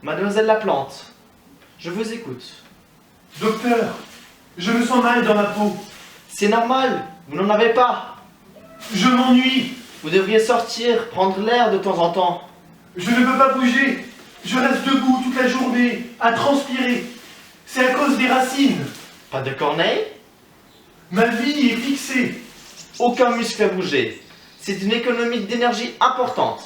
Mademoiselle la plante, je vous écoute. Docteur, je me sens mal dans ma peau. C'est normal, vous n'en avez pas. Je m'ennuie. Vous devriez sortir, prendre l'air de temps en temps. Je ne peux pas bouger. Je reste debout toute la journée, à transpirer. C'est à cause des racines. Pas de corneille? Ma vie est fixée. Aucun muscle à bouger. C'est une économie d'énergie importante.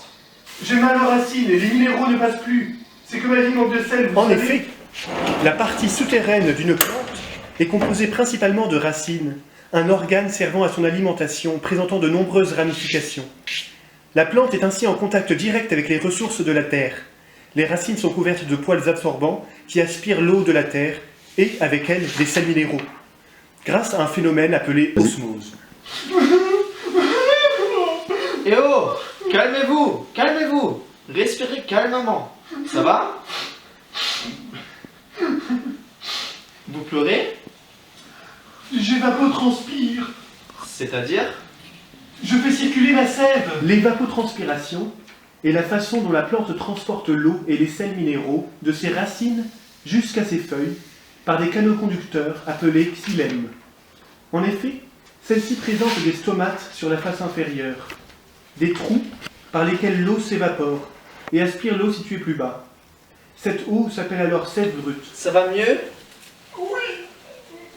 J'ai mal aux racines et les minéraux ne passent plus. C'est que ma vie manque de sel, vous En savez. effet, la partie souterraine d'une plante est composée principalement de racines, un organe servant à son alimentation, présentant de nombreuses ramifications. La plante est ainsi en contact direct avec les ressources de la terre. Les racines sont couvertes de poils absorbants qui aspirent l'eau de la terre et, avec elles, des sels minéraux, grâce à un phénomène appelé osmose. Eh oh, calmez-vous, calmez-vous. Respirez calmement. Ça va? Vous pleurez? J'évapotranspire. C'est-à-dire? Je fais circuler ma sève. L'évapotranspiration est la façon dont la plante transporte l'eau et les sels minéraux de ses racines jusqu'à ses feuilles par des canaux conducteurs appelés xylèmes. En effet, celle-ci présente des stomates sur la face inférieure, des trous par lesquels l'eau s'évapore et aspire l'eau située plus bas. Cette eau s'appelle alors sève brute. Ça va mieux? Oui,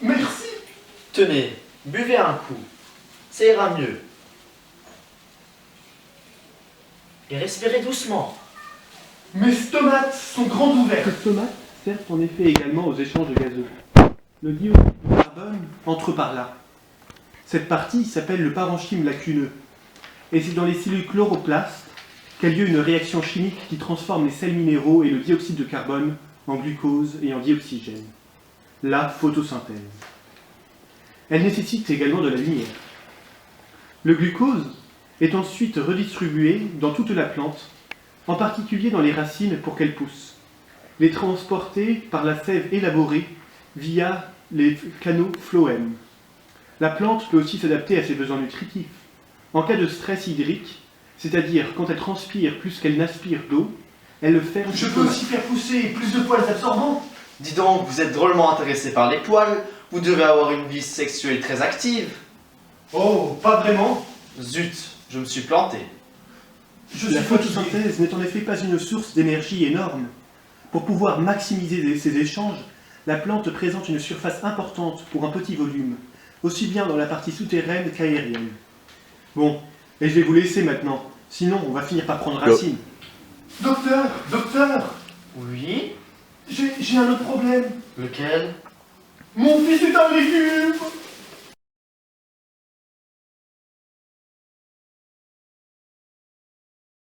merci. Tenez, buvez un coup. Ça ira mieux. Et respirez doucement. Mes stomates sont grands ouverts. Ces stomates servent en effet également aux échanges gazeux. Le dioxyde de carbone entre par là. Cette partie s'appelle le parenchyme lacuneux. Et c'est dans les cellules chloroplastes qu'a lieu une réaction chimique qui transforme les sels minéraux et le dioxyde de carbone en glucose et en dioxygène. La photosynthèse. Elle nécessite également de la lumière. Le glucose est ensuite redistribué dans toute la plante, en particulier dans les racines pour qu'elles poussent. Les transporter par la sève élaborée via les canaux phloème. La plante peut aussi s'adapter à ses besoins nutritifs. En cas de stress hydrique, c'est-à-dire quand elle transpire plus qu'elle n'aspire d'eau, elle le ferme. Je peux aussi faire pousser plus de poils absorbants. Dis donc, vous êtes drôlement intéressé par les poils. Vous devez avoir une vie sexuelle très active. Oh, pas vraiment. Zut, je me suis planté. Je La suis fatigué. photosynthèse n'est en effet pas une source d'énergie énorme. Pour pouvoir maximiser ces échanges, la plante présente une surface importante pour un petit volume, aussi bien dans la partie souterraine qu'aérienne. Bon, et je vais vous laisser maintenant, sinon on va finir par prendre racine. Docteur, docteur, Oui? j'ai un autre problème. Lequel? Mon fils est un légume.